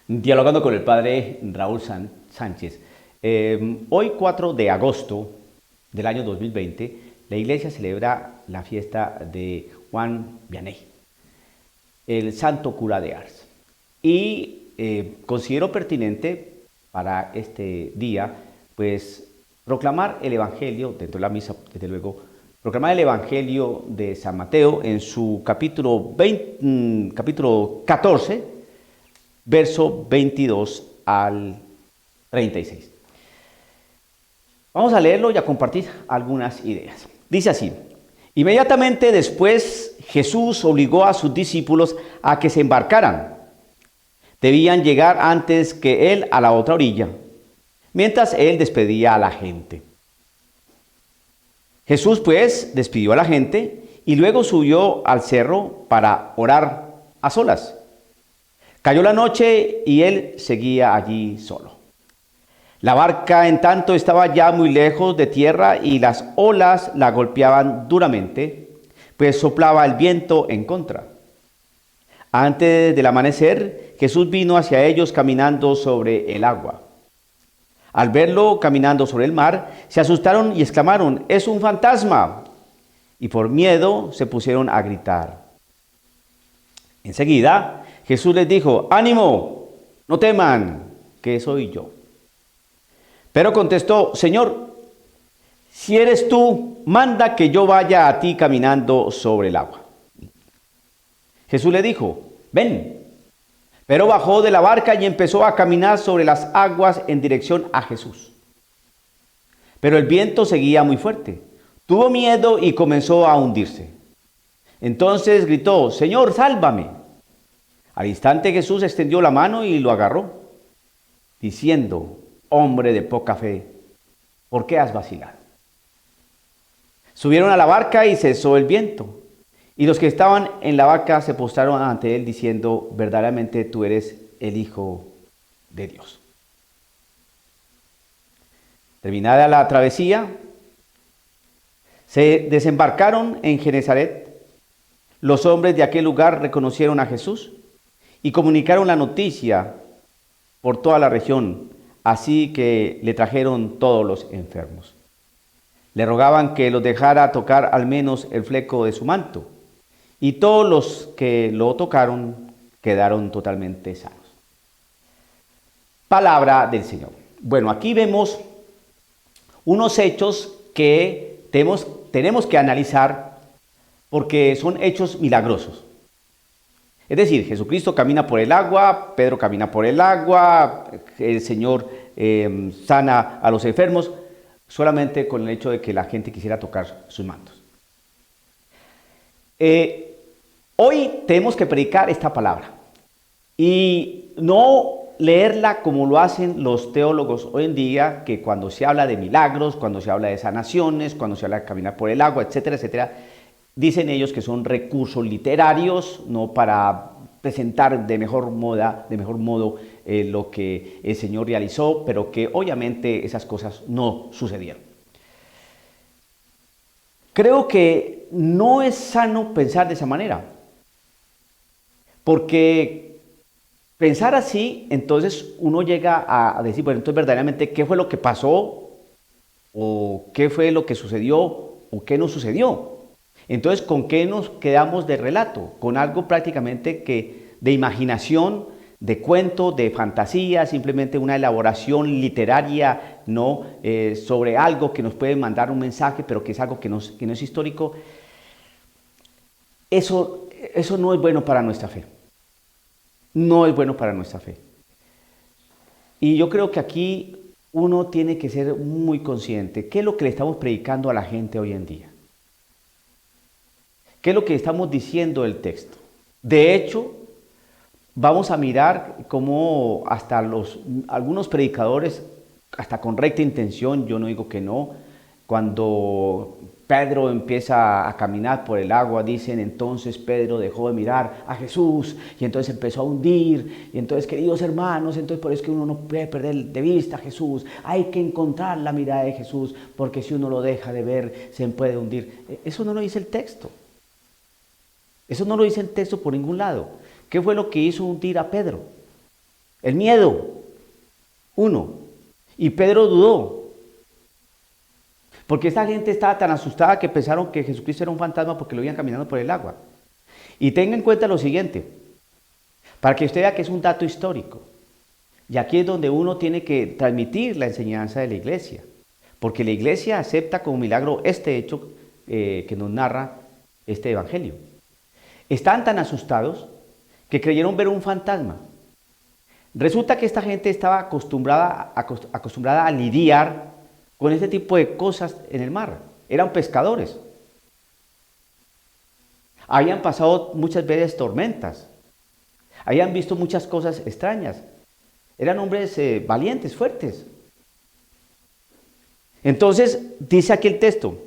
Dialogando con el padre Raúl Sánchez. Hoy 4 de agosto del año 2020, la iglesia celebra la fiesta de Juan Vianney, el santo cura de Ars. Y considero pertinente para este día, pues, proclamar el Evangelio, dentro de la misa, desde luego, proclamar el Evangelio de San Mateo en su capítulo 14, verso 22 al 36. Vamos a leerlo y a compartir algunas ideas. Dice así: inmediatamente después Jesús obligó a sus discípulos a que se embarcaran. Debían llegar antes que él a la otra orilla, mientras él despedía a la gente. Jesús pues despidió a la gente y luego subió al cerro para orar a solas. Cayó la noche y él seguía allí solo. La barca, en tanto, estaba ya muy lejos de tierra y las olas la golpeaban duramente, pues soplaba el viento en contra. Antes del amanecer, Jesús vino hacia ellos caminando sobre el agua. Al verlo caminando sobre el mar, se asustaron y exclamaron: «¡Es un fantasma!», y por miedo se pusieron a gritar. Enseguida, Jesús les dijo: «¡Ánimo! No teman, que soy yo». Pero contestó: «Señor, si eres tú, manda que yo vaya a ti caminando sobre el agua». Jesús le dijo: «Ven». Pero bajó de la barca y empezó a caminar sobre las aguas en dirección a Jesús. Pero el viento seguía muy fuerte. Tuvo miedo y comenzó a hundirse. Entonces gritó: «Señor, sálvame». Al instante Jesús extendió la mano y lo agarró, diciendo: «Hombre de poca fe, ¿por qué has vacilado?». Subieron a la barca y cesó el viento. Y los que estaban en la barca se postraron ante él, diciendo: «Verdaderamente tú eres el Hijo de Dios». Terminada la travesía, se desembarcaron en Genezaret. Los hombres de aquel lugar reconocieron a Jesús y comunicaron la noticia por toda la región, así que le trajeron todos los enfermos. Le rogaban que los dejara tocar al menos el fleco de su manto, y todos los que lo tocaron quedaron totalmente sanos. Palabra del Señor. Bueno, aquí vemos unos hechos que tenemos que analizar porque son hechos milagrosos. Es decir, Jesucristo camina por el agua, Pedro camina por el agua, el Señor sana a los enfermos, solamente con el hecho de que la gente quisiera tocar sus mantos. Hoy tenemos que predicar esta palabra y no leerla como lo hacen los teólogos hoy en día, que cuando se habla de milagros, cuando se habla de sanaciones, cuando se habla de caminar por el agua, etcétera, etcétera, dicen ellos que son recursos literarios, no para presentar de mejor modo lo que el Señor realizó, pero que obviamente esas cosas no sucedieron. Creo que no es sano pensar de esa manera, porque pensar así, entonces uno llega a decir: bueno, entonces verdaderamente, ¿qué fue lo que pasó? ¿O qué fue lo que sucedió? ¿O qué no sucedió? Entonces, ¿con qué nos quedamos de relato? Con algo prácticamente que de imaginación, de cuento, de fantasía, simplemente una elaboración literaria, ¿no? Sobre algo que nos puede mandar un mensaje, pero que es algo que no es histórico. Eso no es bueno para nuestra fe. No es bueno para nuestra fe. Y yo creo que aquí uno tiene que ser muy consciente. ¿Qué es lo que le estamos predicando a la gente hoy en día? ¿Qué es lo que estamos diciendo del texto? De hecho, vamos a mirar cómo hasta algunos predicadores, hasta con recta intención, yo no digo que no, cuando Pedro empieza a caminar por el agua, dicen: entonces Pedro dejó de mirar a Jesús y entonces empezó a hundir. Y entonces, queridos hermanos, entonces por eso es que uno no puede perder de vista a Jesús. Hay que encontrar la mirada de Jesús, porque si uno lo deja de ver, se puede hundir. Eso no lo dice el texto. Eso no lo dice el texto por ningún lado. ¿Qué fue lo que hizo hundir a Pedro? El miedo, uno. Y Pedro dudó, porque esta gente estaba tan asustada que pensaron que Jesucristo era un fantasma porque lo iban caminando por el agua. Y tenga en cuenta lo siguiente, para que usted vea que es un dato histórico. Y aquí es donde uno tiene que transmitir la enseñanza de la iglesia, porque la iglesia acepta como milagro este hecho que nos narra este evangelio. Están tan asustados que creyeron ver un fantasma. Resulta que esta gente estaba acostumbrada a lidiar con este tipo de cosas en el mar. Eran pescadores. Habían pasado muchas veces tormentas. Habían visto muchas cosas extrañas. Eran hombres valientes, fuertes. Entonces, dice aquí el texto,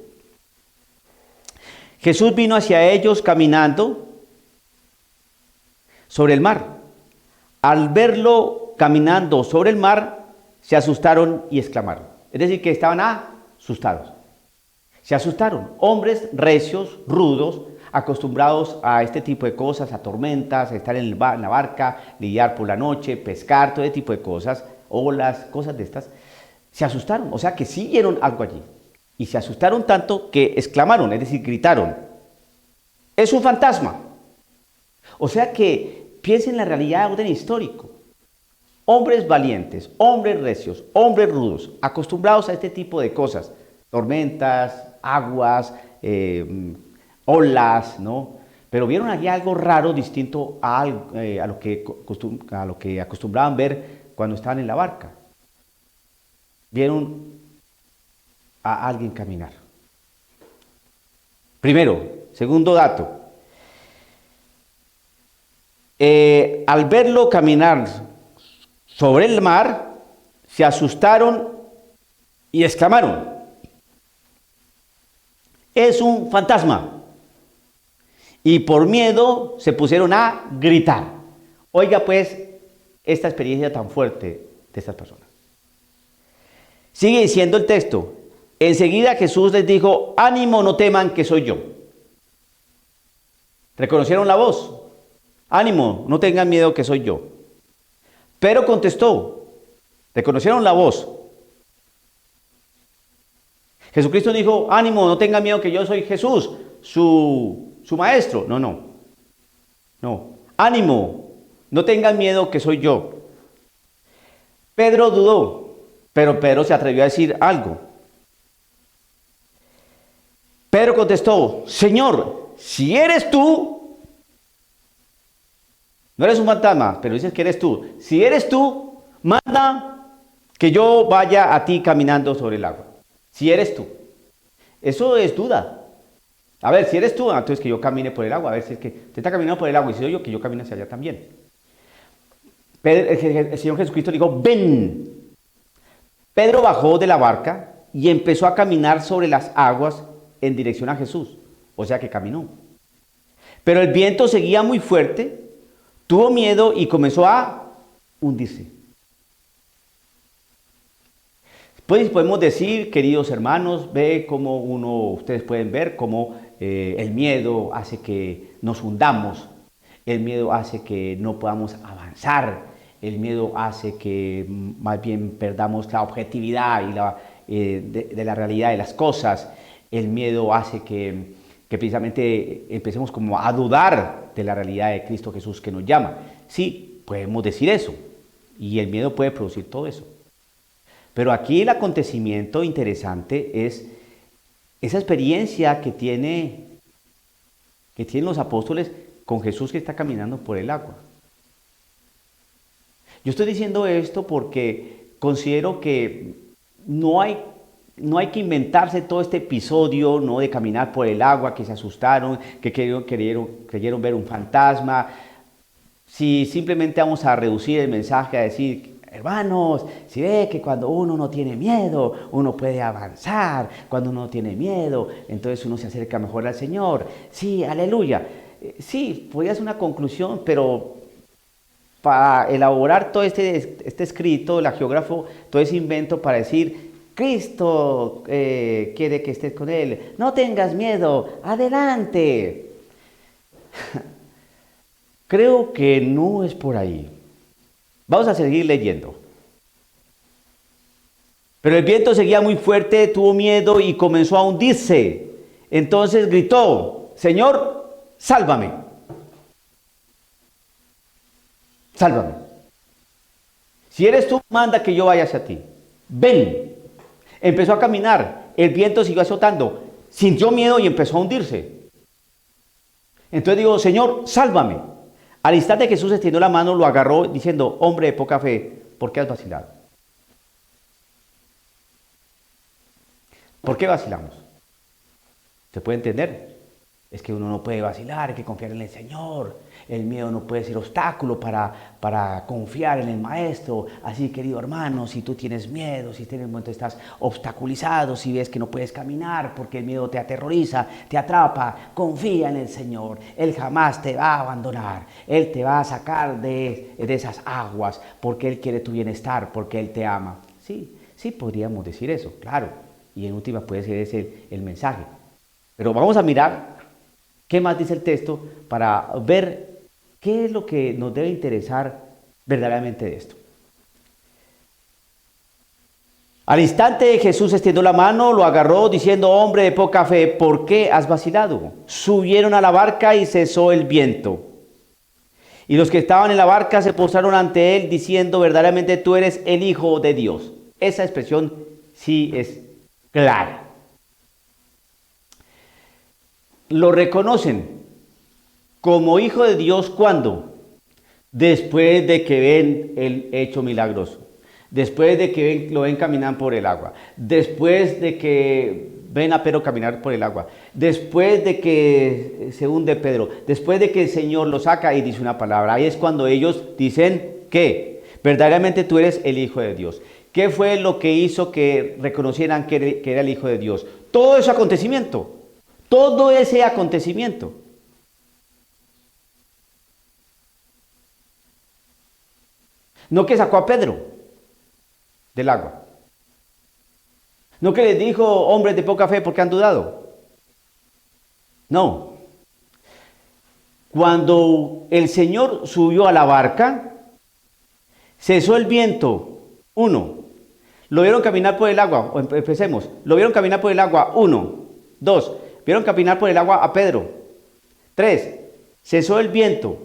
Jesús vino hacia ellos caminando sobre el mar. Al verlo caminando sobre el mar, se asustaron y exclamaron. Es decir, que estaban asustados. Se asustaron. Hombres recios, rudos, acostumbrados a este tipo de cosas, a tormentas, a estar en la barca, lidiar por la noche, pescar, todo ese tipo de cosas, olas, cosas de estas. Se asustaron, o sea que sí vieron algo allí. Y se asustaron tanto que exclamaron, es decir, gritaron, ¡es un fantasma! O sea que piensen en la realidad de orden histórico. Hombres valientes, hombres recios, hombres rudos, acostumbrados a este tipo de cosas, tormentas, aguas, olas, ¿no? Pero vieron allí algo raro, distinto a lo que acostumbraban ver cuando estaban en la barca. Vieron a alguien caminar. Primero, segundo dato. Al verlo caminar sobre el mar, se asustaron y exclamaron, ¡es un fantasma! Y por miedo se pusieron a gritar. Oiga pues esta experiencia tan fuerte de estas personas. Sigue diciendo el texto, enseguida Jesús les dijo, ánimo, no teman que soy yo. ¿Reconocieron la voz? Ánimo, no tengan miedo que soy yo. Pedro contestó, reconocieron la voz. Jesucristo dijo, ánimo, no tengan miedo que yo soy Jesús, su maestro. No. Ánimo, no tengan miedo que soy yo. Pedro dudó, pero Pedro se atrevió a decir algo. Pedro contestó, Señor, si eres tú, no eres un fantasma, pero dices que eres tú. Si eres tú, manda que yo vaya a ti caminando sobre el agua. Si eres tú. Eso es duda. A ver, si eres tú, entonces que yo camine por el agua. A ver si es que te está caminando por el agua y si soy yo, que yo camine hacia allá también. El Señor Jesucristo dijo, ven. Pedro bajó de la barca y empezó a caminar sobre las aguas en dirección a Jesús. O sea que caminó. Pero el viento seguía muy fuerte, tuvo miedo y comenzó a hundirse. Pues podemos decir, queridos hermanos, ustedes pueden ver cómo el miedo hace que nos hundamos, el miedo hace que no podamos avanzar, el miedo hace que más bien perdamos la objetividad de la realidad de las cosas, el miedo hace que precisamente empecemos como a dudar de la realidad de Cristo Jesús que nos llama. Sí, podemos decir eso, y el miedo puede producir todo eso. Pero aquí el acontecimiento interesante es esa experiencia que tienen los apóstoles con Jesús que está caminando por el agua. Yo estoy diciendo esto porque considero que no hay que inventarse todo este episodio, ¿no?, de caminar por el agua, que se asustaron, que creyeron ver un fantasma. Si simplemente vamos a reducir el mensaje a decir, hermanos, si ve que cuando uno no tiene miedo, uno puede avanzar. Cuando uno no tiene miedo, entonces uno se acerca mejor al Señor. Sí, aleluya. Sí, podría ser una conclusión, pero para elaborar todo este escrito, el geógrafo, todo ese invento para decir, Cristo quiere que estés con Él, no tengas miedo, adelante. Creo que no es por ahí. Vamos a seguir leyendo. Pero el viento seguía muy fuerte, tuvo miedo y comenzó a hundirse. Entonces gritó: Señor, sálvame. Sálvame. Si eres tú, manda que yo vaya hacia ti. Ven. Empezó a caminar. El viento siguió azotando. Sintió miedo y empezó a hundirse. Entonces dijo: Señor, sálvame. Al instante Jesús extendió la mano, lo agarró diciendo: hombre de poca fe, ¿por qué has vacilado? ¿Por qué vacilamos? ¿Se puede entender? Es que uno no puede vacilar, hay que confiar en el Señor. El miedo no puede ser obstáculo para confiar en el Maestro. Así, querido hermano, si tú tienes miedo, si en el momento estás obstaculizado, si ves que no puedes caminar porque el miedo te aterroriza, te atrapa, confía en el Señor. Él jamás te va a abandonar. Él te va a sacar de esas aguas porque Él quiere tu bienestar, porque Él te ama. Sí, podríamos decir eso, claro. Y en última puede ser ese el mensaje. Pero vamos a mirar qué más dice el texto para ver qué es lo que nos debe interesar verdaderamente de esto. Al instante Jesús extendió la mano, lo agarró diciendo: hombre de poca fe, ¿por qué has vacilado? Subieron a la barca y cesó el viento. Y los que estaban en la barca se postraron ante él diciendo: verdaderamente tú eres el Hijo de Dios. Esa expresión sí es clara. Lo reconocen como Hijo de Dios ¿cuándo? Después de que ven el hecho milagroso, después de que lo ven caminar por el agua, después de que ven a Pedro caminar por el agua, después de que se hunde Pedro, después de que el Señor lo saca y dice una palabra. Ahí es cuando ellos dicen que verdaderamente tú eres el Hijo de Dios. ¿Qué fue lo que hizo que reconocieran que era el Hijo de Dios? Todo ese acontecimiento. Todo ese acontecimiento. No que sacó a Pedro del agua. No que les dijo: hombres de poca fe, ¿por qué han dudado? No. Cuando el Señor subió a la barca, cesó el viento. 1. Lo vieron caminar por el agua. Empecemos. Lo vieron caminar por el agua. 1. 2. Vieron caminar por el agua a Pedro. 3. Cesó el viento.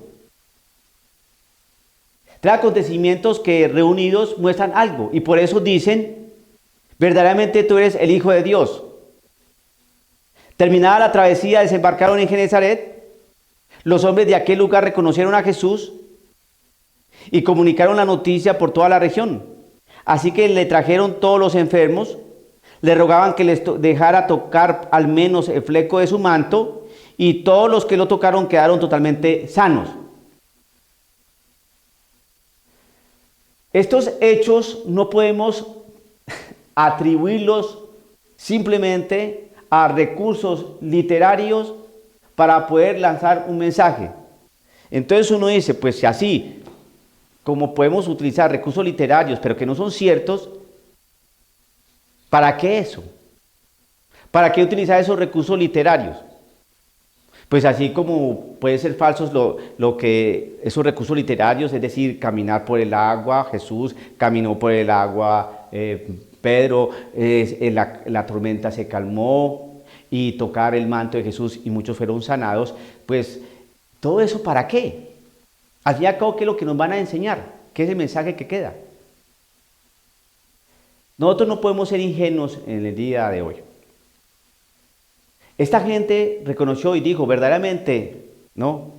3 acontecimientos que reunidos muestran algo. Y por eso dicen: verdaderamente tú eres el Hijo de Dios. Terminada la travesía, desembarcaron en Genezaret. Los hombres de aquel lugar reconocieron a Jesús y comunicaron la noticia por toda la región. Así que le trajeron todos los enfermos, le rogaban que les dejara tocar al menos el fleco de su manto, y todos los que lo tocaron quedaron totalmente sanos. Estos hechos no podemos atribuirlos simplemente a recursos literarios para poder lanzar un mensaje. Entonces uno dice: pues si así como podemos utilizar recursos literarios pero que no son ciertos, ¿para qué eso? ¿Para qué utilizar esos recursos literarios? Pues así como puede ser falsos lo que esos recursos literarios, es decir, caminar por el agua, Jesús caminó por el agua, Pedro, la tormenta se calmó, y tocar el manto de Jesús y muchos fueron sanados. Pues todo eso, ¿para qué? Al fin y al cabo, ¿qué es lo que nos van a enseñar? ¿Qué es el mensaje que queda? Nosotros no podemos ser ingenuos en el día de hoy. Esta gente reconoció y dijo: verdaderamente, ¿no?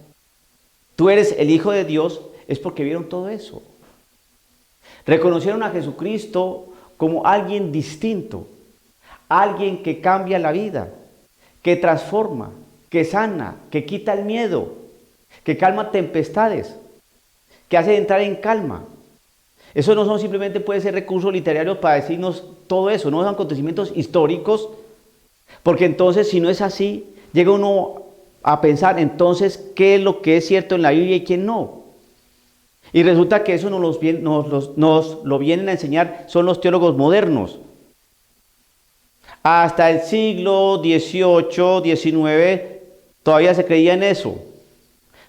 Tú eres el Hijo de Dios, es porque vieron todo eso. Reconocieron a Jesucristo como alguien distinto, alguien que cambia la vida, que transforma, que sana, que quita el miedo, que calma tempestades, que hace entrar en calma. Eso no son simplemente, puede ser recursos literarios para decirnos todo eso, no son acontecimientos históricos, porque entonces si no es así, llega uno a pensar entonces qué es lo que es cierto en la Biblia y qué no. Y resulta que eso nos lo vienen a enseñar son los teólogos modernos. Hasta el siglo XVIII, XIX, todavía se creía en eso.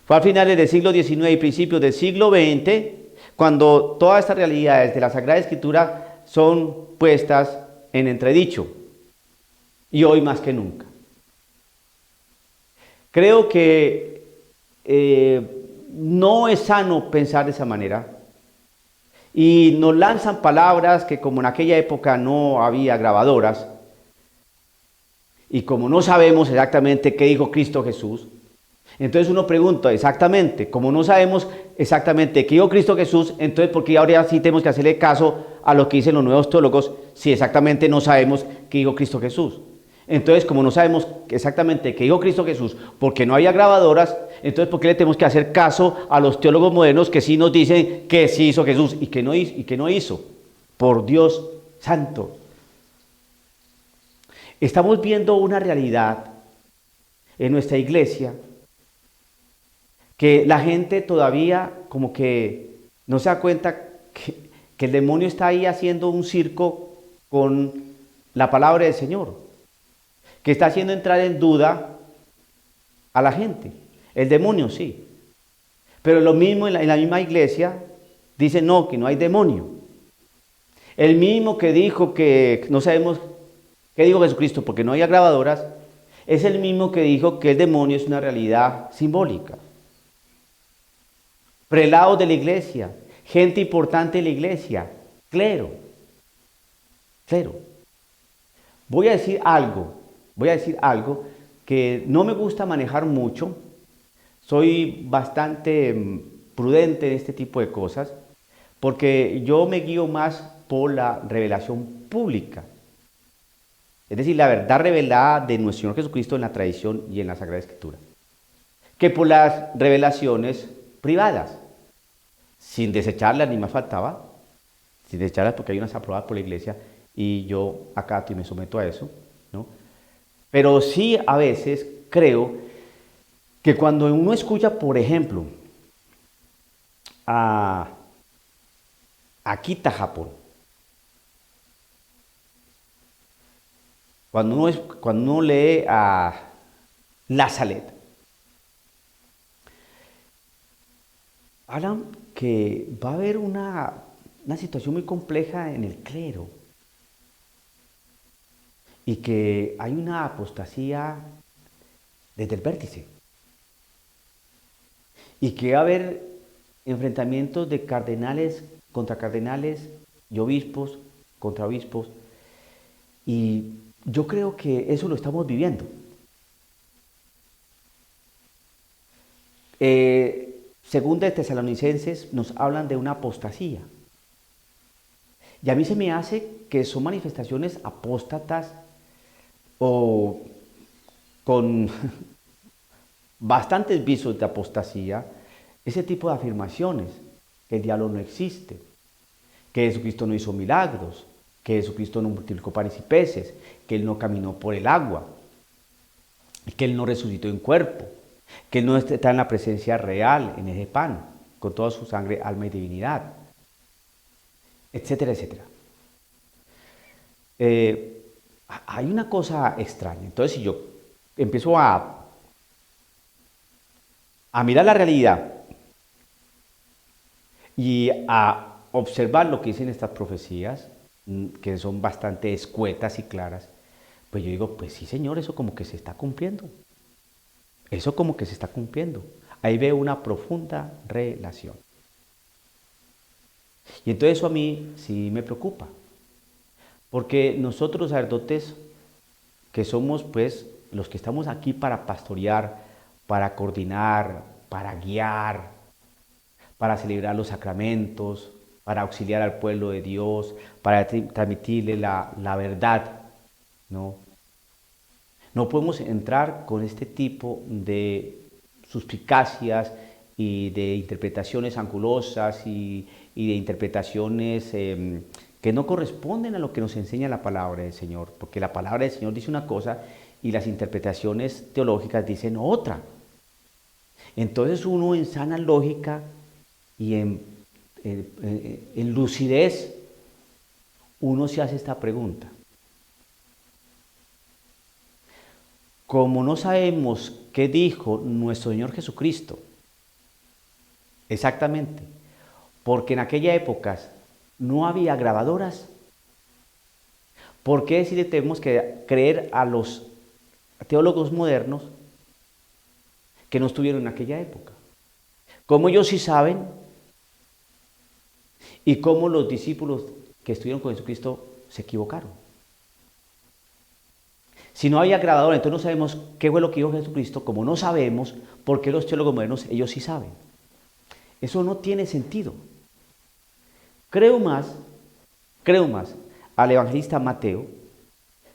Fue a finales del siglo XIX y principios del siglo XX cuando todas estas realidades de la Sagrada Escritura son puestas en entredicho, y hoy más que nunca. Creo que no es sano pensar de esa manera, y nos lanzan palabras que, como en aquella época no había grabadoras, y como no sabemos exactamente qué dijo Cristo Jesús, entonces uno pregunta exactamente, como no sabemos exactamente qué dijo Cristo Jesús, entonces ¿por qué ahora sí tenemos que hacerle caso a lo que dicen los nuevos teólogos si exactamente no sabemos qué dijo Cristo Jesús? Entonces, como no sabemos exactamente qué dijo Cristo Jesús, porque no había grabadoras, entonces ¿por qué le tenemos que hacer caso a los teólogos modernos que sí nos dicen que sí hizo Jesús y que no hizo? Por Dios santo. Estamos viendo una realidad en nuestra iglesia que la gente todavía como que no se da cuenta que el demonio está ahí haciendo un circo con la palabra del Señor, que está haciendo entrar en duda a la gente. El demonio sí, pero lo mismo en la misma iglesia dicen no, que no hay demonio. El mismo que dijo que no sabemos qué dijo Jesucristo porque no había grabadoras, es el mismo que dijo que el demonio es una realidad simbólica. Prelados de la iglesia, gente importante de la iglesia, clero. Voy a decir algo que no me gusta manejar mucho, soy bastante prudente en este tipo de cosas, porque yo me guío más por la revelación pública, es decir, la verdad revelada de nuestro Señor Jesucristo en la tradición y en la Sagrada Escritura, que por las revelaciones privadas, sin desecharlas, ni más faltaba, sin desecharlas porque hay unas aprobadas por la iglesia y yo acato y me someto a eso, ¿no? Pero sí a veces creo que cuando uno escucha, por ejemplo, a Akita Japón, cuando uno lee a La Salette, hablan que va a haber una situación muy compleja en el clero y que hay una apostasía desde el vértice y que va a haber enfrentamientos de cardenales contra cardenales y obispos contra obispos, y yo creo que eso lo estamos viviendo. Segunda de Tesalonicenses nos hablan de una apostasía. Y a mí se me hace que son manifestaciones apóstatas o con bastantes visos de apostasía, ese tipo de afirmaciones, que el diablo no existe, que Jesucristo no hizo milagros, que Jesucristo no multiplicó panes y peces, que Él no caminó por el agua, que Él no resucitó en cuerpo, que Él no está en la presencia real en ese pan, con toda su sangre, alma y divinidad, etcétera, etcétera. Hay una cosa extraña. Entonces, si yo empiezo a mirar la realidad y a observar lo que dicen estas profecías, que son bastante escuetas y claras, pues yo digo, pues sí, Señor, eso como que se está cumpliendo. Eso como que se está cumpliendo. Ahí veo una profunda relación. Y entonces eso a mí sí me preocupa. Porque nosotros sacerdotes, que somos pues los que estamos aquí para pastorear, para coordinar, para guiar, para celebrar los sacramentos, para auxiliar al pueblo de Dios, para transmitirle la verdad, ¿no? No podemos entrar con este tipo de suspicacias y de interpretaciones angulosas y de interpretaciones que no corresponden a lo que nos enseña la palabra del Señor, porque la palabra del Señor dice una cosa y las interpretaciones teológicas dicen otra. Entonces uno en sana lógica y en lucidez, uno se hace esta pregunta. Como no sabemos qué dijo nuestro Señor Jesucristo exactamente, porque en aquella época no había grabadoras. ¿Por qué si le tenemos que creer a los teólogos modernos que no estuvieron en aquella época? ¿Cómo ellos sí saben? ¿Y cómo los discípulos que estuvieron con Jesucristo se equivocaron? Si no había grabadora, entonces no sabemos qué fue lo que dijo Jesucristo. Como no sabemos, ¿por qué los teólogos modernos, ellos sí saben? Eso no tiene sentido. Creo más al evangelista Mateo,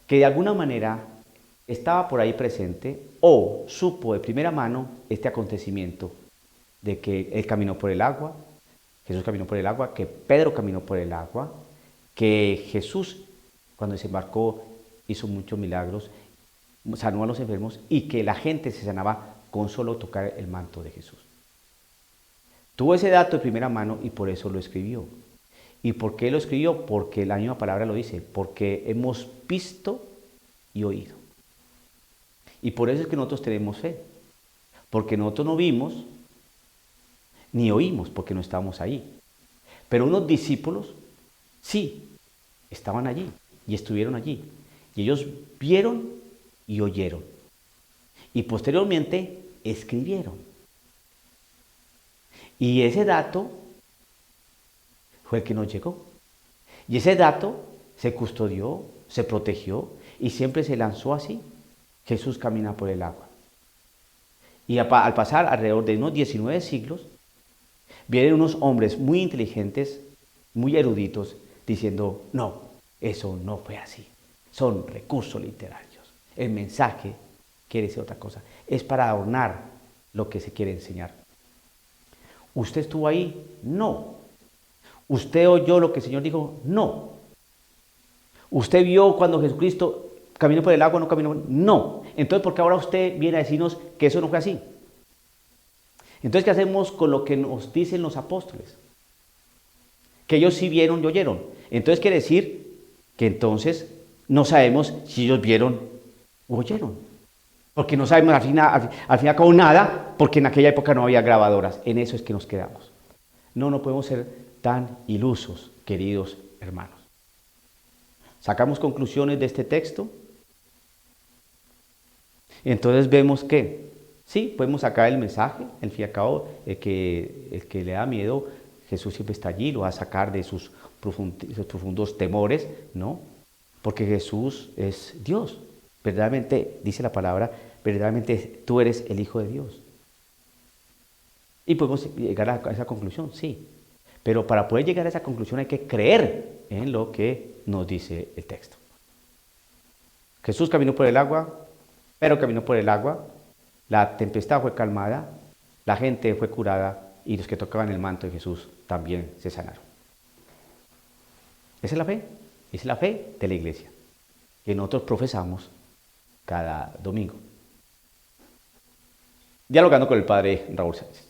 que de alguna manera estaba por ahí presente o supo de primera mano este acontecimiento de que él caminó por el agua, Jesús caminó por el agua, que Pedro caminó por el agua, que Jesús cuando desembarcó hizo muchos milagros, sanó a los enfermos y que la gente se sanaba con solo tocar el manto de Jesús. Tuvo ese dato de primera mano y por eso lo escribió. ¿Y por qué lo escribió? Porque la misma palabra lo dice, porque hemos visto y oído. Y por eso es que nosotros tenemos fe, porque nosotros no vimos ni oímos, porque no estábamos ahí. Pero unos discípulos sí estaban allí y estuvieron allí. Y ellos vieron y oyeron. Y posteriormente escribieron. Y ese dato fue el que nos llegó. Y ese dato se custodió, se protegió y siempre se lanzó así. Jesús camina por el agua. Y al pasar alrededor de unos 19 siglos, vienen unos hombres muy inteligentes, muy eruditos, diciendo, no, eso no fue así. Son recursos literarios. El mensaje quiere decir otra cosa. Es para adornar lo que se quiere enseñar. ¿Usted estuvo ahí? No. ¿Usted oyó lo que el Señor dijo? No. ¿Usted vio cuando Jesucristo caminó por el agua o no caminó? No. Entonces, ¿por qué ahora usted viene a decirnos que eso no fue así? Entonces, ¿qué hacemos con lo que nos dicen los apóstoles? Que ellos sí vieron y oyeron. Entonces, quiere decir que entonces no sabemos si ellos vieron o oyeron. Porque no sabemos al final como nada, porque en aquella época no había grabadoras. En eso es que nos quedamos. No podemos ser tan ilusos, queridos hermanos. ¿Sacamos conclusiones de este texto? Entonces vemos que, sí, podemos sacar el mensaje, el fin y al cabo, el que le da miedo, Jesús siempre está allí, lo va a sacar de sus profundos temores, ¿no? Porque Jesús es Dios. Verdaderamente, dice la palabra, verdaderamente tú eres el Hijo de Dios. Y podemos llegar a esa conclusión, sí. Pero para poder llegar a esa conclusión hay que creer en lo que nos dice el texto. Jesús caminó por el agua, Pedro caminó por el agua, la tempestad fue calmada, la gente fue curada y los que tocaban el manto de Jesús también se sanaron. Esa es la fe de la iglesia, que nosotros profesamos cada domingo. Dialogando con el padre Raúl Sánchez.